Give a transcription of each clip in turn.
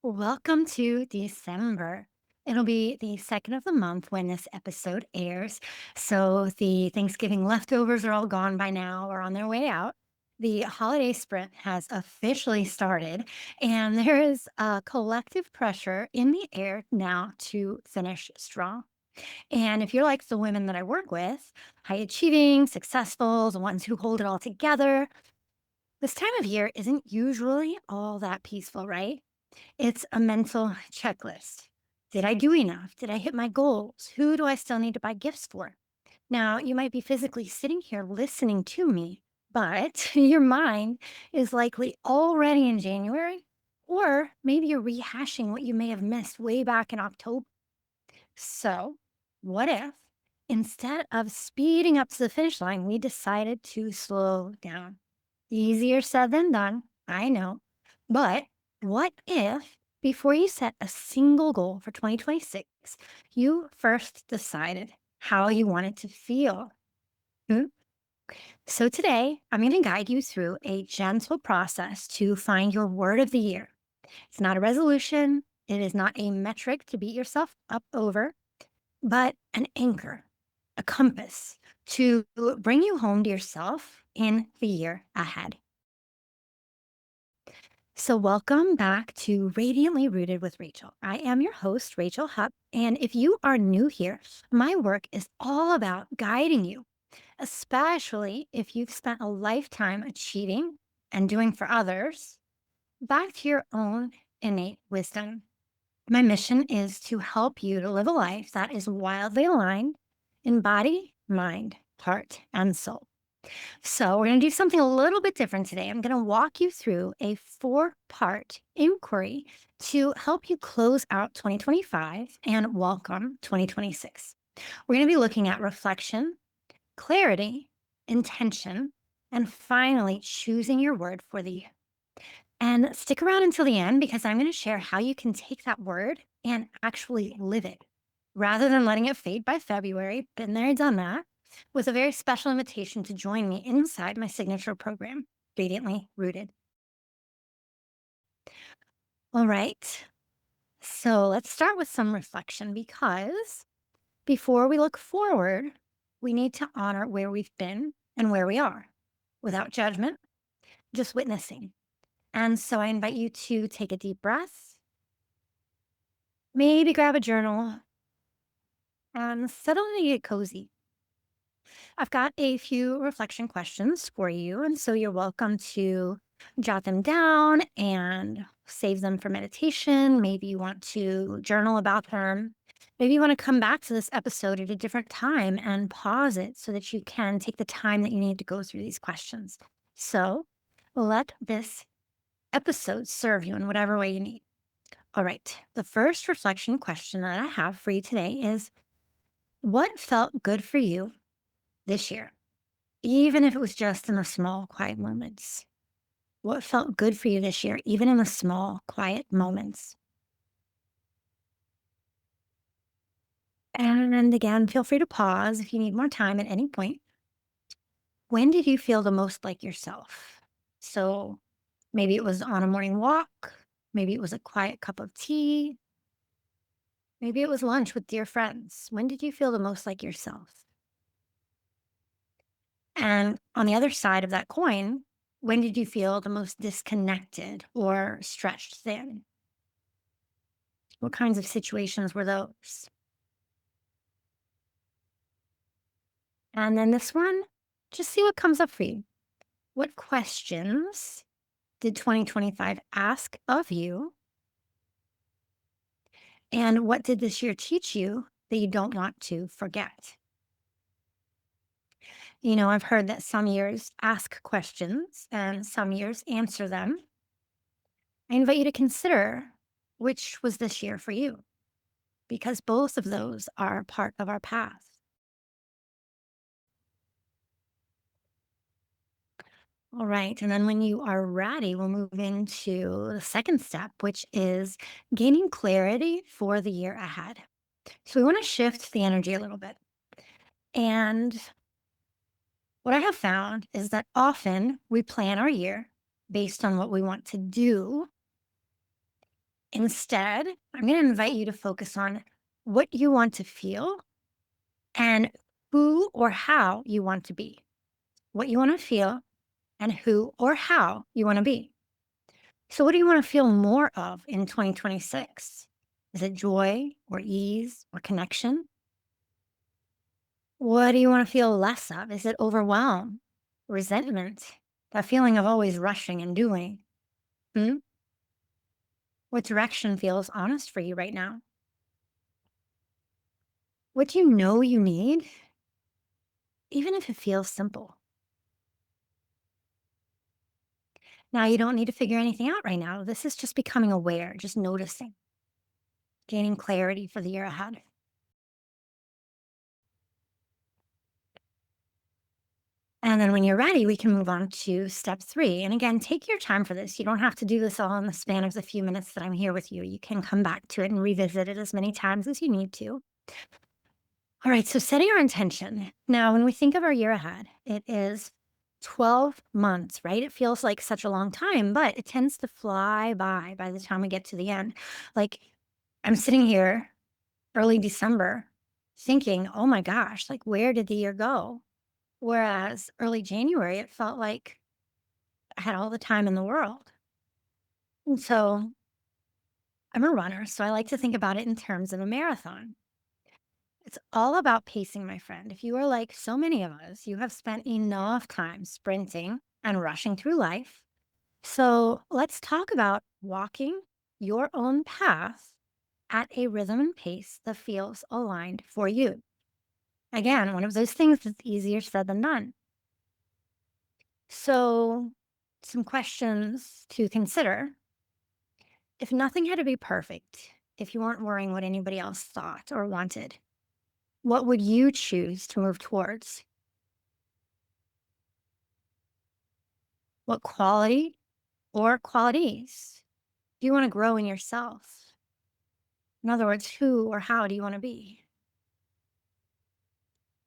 Welcome to December. It'll be the second of the month when this episode airs. So the Thanksgiving leftovers are all gone by now or on their way out. The holiday sprint has officially started, and there is a collective pressure in the air now to finish strong. And if you're like the women that I work with, high achieving, successful, the ones who hold it all together, this time of year isn't usually all that peaceful, right? It's a mental checklist. Did I do enough? Did I hit my goals? Who do I still need to buy gifts for? Now, you might be physically sitting here listening to me, but your mind is likely already in January, or maybe you're rehashing what you may have missed way back in October. So, what if instead of speeding up to the finish line, we decided to slow down? Easier said than done, I know. But what if, before you set a single goal for 2026, you first decided how you wanted to feel? Hmm? So today, I'm going to guide you through a gentle process to find your word of the year. It's not a resolution, it is not a metric to beat yourself up over, but an anchor, a compass to bring you home to yourself in the year ahead. So, welcome back to Radiantly Rooted with Rachel. I am your host, Rachel Hupp. And if you are new here, my work is all about guiding you, especially if you've spent a lifetime achieving and doing for others, back to your own innate wisdom. My mission is to help you to live a life that is wildly aligned in body, mind, heart, and soul. So, we're going to do something a little bit different today. I'm going to walk you through a four-part inquiry to help you close out 2025 and welcome 2026. We're going to be looking at reflection, clarity, intention, and finally choosing your word for the year. And stick around until the end because I'm going to share how you can take that word and actually live it rather than letting it fade by February. Been there, done that, with a very special invitation to join me inside my signature program, Radiantly Rooted. All right. So let's start with some reflection because before we look forward, we need to honor where we've been and where we are without judgment, just witnessing. And so I invite you to take a deep breath, maybe grab a journal and settle in and get cozy. I've got a few reflection questions for you. And so you're welcome to jot them down and save them for meditation. Maybe you want to journal about them. Maybe you want to come back to this episode at a different time and pause it so that you can take the time that you need to go through these questions. So let this episode serve you in whatever way you need. All right. The first reflection question that I have for you today is, what felt good for you this year? Even if it was just in the small, quiet moments. What felt good for you this year, even in the small, quiet moments? And again, feel free to pause if you need more time at any point. When did you feel the most like yourself? So maybe it was on a morning walk. Maybe it was a quiet cup of tea. Maybe it was lunch with dear friends. When did you feel the most like yourself? And on the other side of that coin, when did you feel the most disconnected or stretched thin? What kinds of situations were those? And then this one, just see what comes up for you. What questions did 2025 ask of you? And what did this year teach you that you don't want to forget? I've heard that some years ask questions and some years answer them. I invite you to consider which was this year for you, because both of those are part of our path. All right. And then when you are ready, we'll move into the second step, which is gaining clarity for the year ahead. So we want to shift the energy a little bit. And what I have found is that often we plan our year based on what we want to do Instead, I'm going to invite you to focus on what you want to feel and who or how you want to be. What you want to feel and who or how you want to be. So, what do you want to feel more of in 2026? Is it joy or ease or connection? What do you want to feel less of? Is it overwhelm, resentment, that feeling of always rushing and doing? Hmm? What direction feels honest for you right now? What do you know you need, even if it feels simple? Now, you don't need to figure anything out right now. This is just becoming aware, just noticing, gaining clarity for the year ahead. And then when you're ready, we can move on to step three. And again, take your time for this. You don't have to do this all in the span of the few minutes that I'm here with you. You can come back to it and revisit it as many times as you need to. All right, so setting our intention. Now, when we think of our year ahead, it is 12 months, right? It feels like such a long time, but it tends to fly by the time we get to the end. Like I'm sitting here early December thinking, oh my gosh, like where did the year go? Whereas early January, it felt like I had all the time in the world. And so I'm a runner, so I like to think about it in terms of a marathon. It's all about pacing, my friend. If you are like so many of us, you have spent enough time sprinting and rushing through life. So let's talk about walking your own path at a rhythm and pace that feels aligned for you. Again, one of those things that's easier said than done. So, some questions to consider. If nothing had to be perfect, if you weren't worrying what anybody else thought or wanted, what would you choose to move towards? What quality or qualities do you want to grow in yourself? In other words, who or how do you want to be?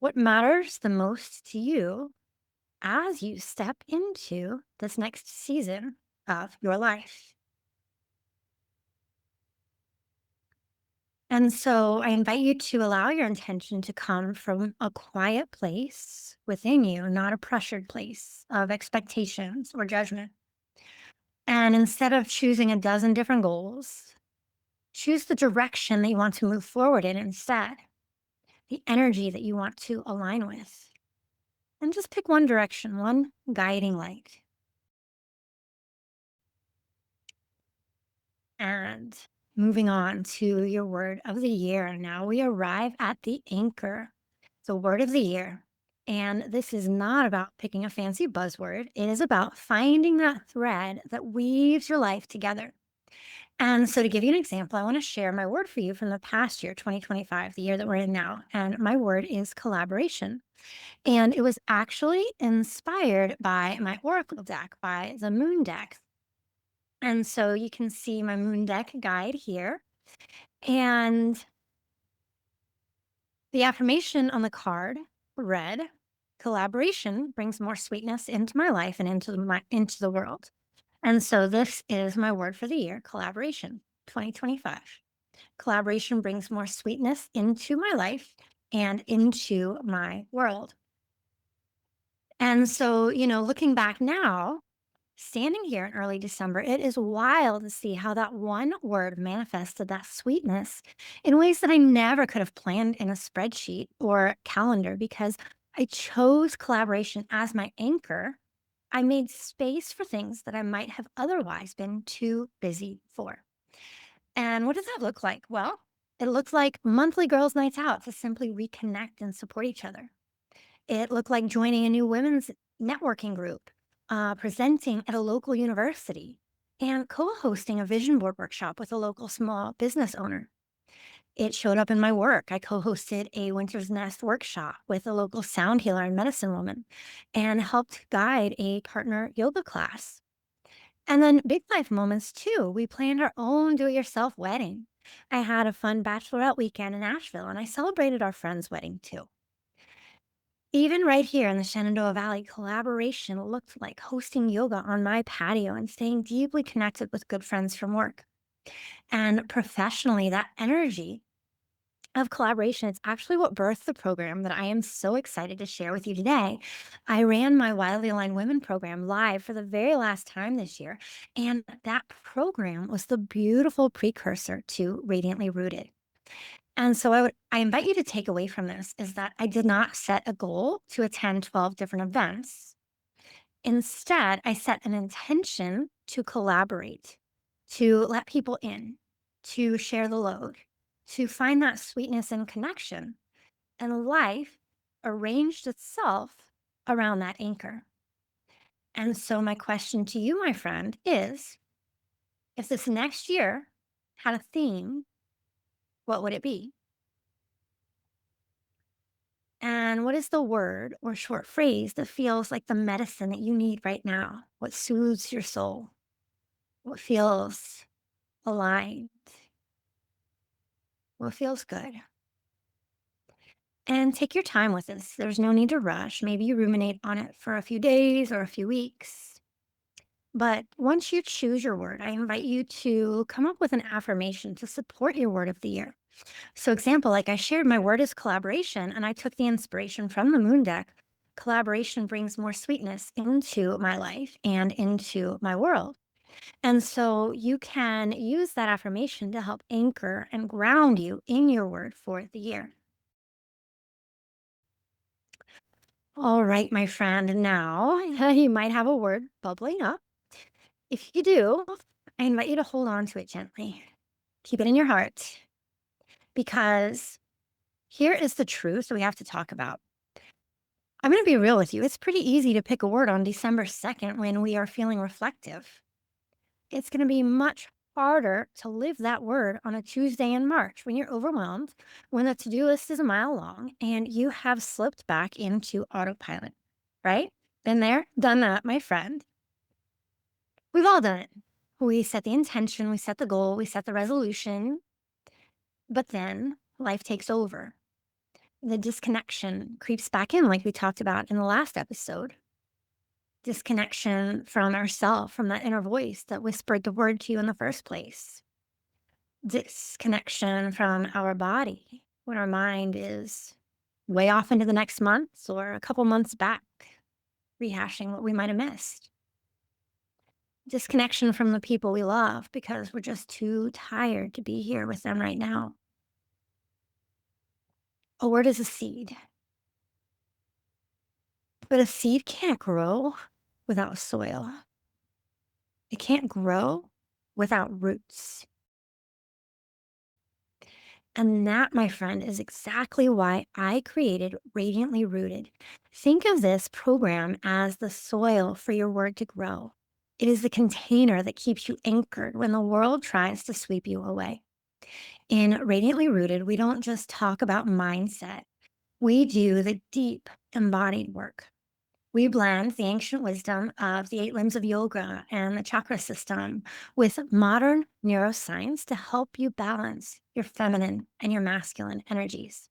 What matters the most to you as you step into this next season of your life? And so I invite you to allow your intention to come from a quiet place within you, not a pressured place of expectations or judgment. And instead of choosing a dozen different goals, choose the direction that you want to move forward in instead, the energy that you want to align with. And just pick one direction, one guiding light. And moving on to your word of the year. Now we arrive at the anchor, the word of the year. And this is not about picking a fancy buzzword. It is about finding that thread that weaves your life together. And so, to give you an example, I want to share my word for you from the past year, 2025, the year that we're in now. And my word is collaboration. And it was actually inspired by my Oracle deck, by the Moon deck. And so, you can see my Moon deck guide here. And the affirmation on the card read, collaboration brings more sweetness into my life and into the world. And so this is my word for the year, collaboration, 2025. Collaboration brings more sweetness into my life and into my world. And so, looking back now, standing here in early December, it is wild to see how that one word manifested that sweetness in ways that I never could have planned in a spreadsheet or calendar because I chose collaboration as my anchor. I made space for things that I might have otherwise been too busy for. And what does that look like? Well, it looks like monthly girls' nights out to simply reconnect and support each other. It looked like joining a new women's networking group, presenting at a local university, and co hosting a vision board workshop with a local small business owner. It showed up in my work. I co hosted a Winter's Nest workshop with a local sound healer and medicine woman and helped guide a partner yoga class. And then big life moments too. We planned our own do it yourself wedding. I had a fun bachelorette weekend in Asheville and I celebrated our friend's wedding too. Even right here in the Shenandoah Valley, collaboration looked like hosting yoga on my patio and staying deeply connected with good friends from work. And professionally, that energy of collaboration, it's actually what birthed the program that I am so excited to share with you today. I ran my Wildly Aligned Women program live for the very last time this year. And that program was the beautiful precursor to Radiantly Rooted. And so I invite you to take away from this is that I did not set a goal to attend 12 different events. Instead, I set an intention to collaborate, to let people in, to share the load, to find that sweetness and connection. And life arranged itself around that anchor. And so, my question to you, my friend, is if this next year had a theme, what would it be? And what is the word or short phrase that feels like the medicine that you need right now? What soothes your soul? What feels aligned? What feels good? And take your time with this. There's no need to rush. Maybe you ruminate on it for a few days or a few weeks. But once you choose your word, I invite you to come up with an affirmation to support your word of the year. So, example, like I shared, my word is collaboration, and I took the inspiration from the moon deck. Collaboration brings more sweetness into my life and into my world. And so you can use that affirmation to help anchor and ground you in your word for the year. All right, my friend. Now you might have a word bubbling up. If you do, I invite you to hold on to it gently. Keep it in your heart because here is the truth that we have to talk about. I'm going to be real with you. It's pretty easy to pick a word on December 2nd when we are feeling reflective. It's going to be much harder to live that word on a Tuesday in March when you're overwhelmed, when the to do list is a mile long, and you have slipped back into autopilot, right? Been there, done that, my friend. We've all done it. We set the intention, we set the goal, we set the resolution, but then life takes over. The disconnection creeps back in, like we talked about in the last episode. Disconnection from ourself, from that inner voice that whispered the word to you in the first place. Disconnection from our body when our mind is way off into the next month or a couple months back, rehashing what we might have missed. Disconnection from the people we love because we're just too tired to be here with them right now. A word is a seed, but a seed can't grow without soil. It can't grow without roots. And that, my friend, is exactly why I created Radiantly Rooted. Think of this program as the soil for your word to grow. It is the container that keeps you anchored when the world tries to sweep you away. In Radiantly Rooted, we don't just talk about mindset, we do the deep embodied work. We blend the ancient wisdom of the eight limbs of yoga and the chakra system with modern neuroscience to help you balance your feminine and your masculine energies.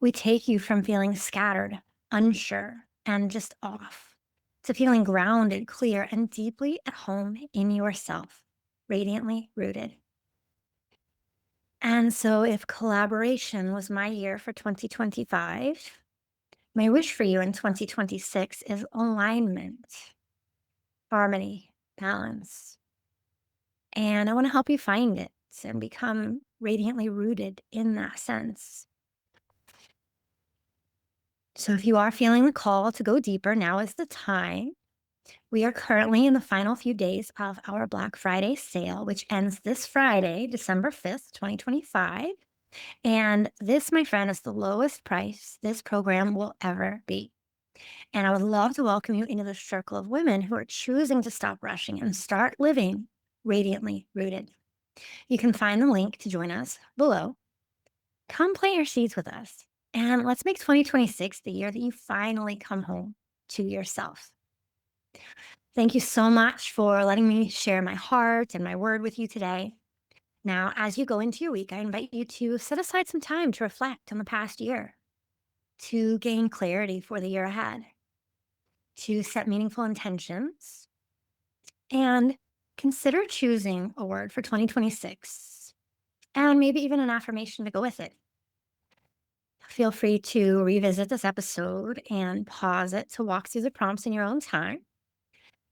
We take you from feeling scattered, unsure, and just off to feeling grounded, clear, and deeply at home in yourself, radiantly rooted. And so, if collaboration was my year for 2025, my wish for you in 2026 is alignment, harmony, balance. And I want to help you find it and become radiantly rooted in that sense. So, if you are feeling the call to go deeper, now is the time. We are currently in the final few days of our Black Friday sale, which ends this Friday, December 5th, 2025. And this, my friend, is the lowest price this program will ever be. And I would love to welcome you into the circle of women who are choosing to stop rushing and start living radiantly rooted. You can find the link to join us below. Come plant your seeds with us. And let's make 2026 the year that you finally come home to yourself. Thank you so much for letting me share my heart and my word with you today. Now, as you go into your week, I invite you to set aside some time to reflect on the past year, to gain clarity for the year ahead, to set meaningful intentions, and Consider choosing a word for 2026 and maybe even an affirmation to go with it. Feel free to revisit this episode and pause it to walk through the prompts in your own time.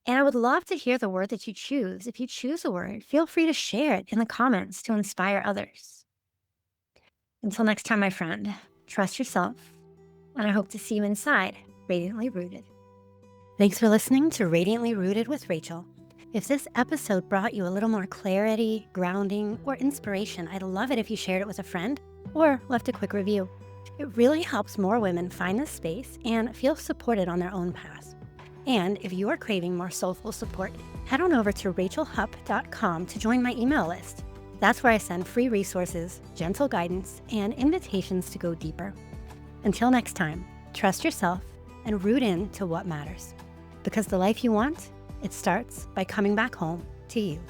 And I would love to hear the word that you choose. If you choose a word, feel free to share it in the comments to inspire others. Until next time, my friend, trust yourself, and I hope to see you inside, radiantly rooted. Thanks for listening to Radiantly Rooted with Rachel. If this episode brought you a little more clarity, grounding, or inspiration, I'd love it if you shared it with a friend or left a quick review. It really helps more women find this space and feel supported on their own paths. And if you are craving more soulful support, head on over to rachelhupp.com to join my email list. That's where I send free resources, gentle guidance, and invitations to go deeper. Until next time, trust yourself and root in to what matters. Because the life you want, it starts by coming back home to you.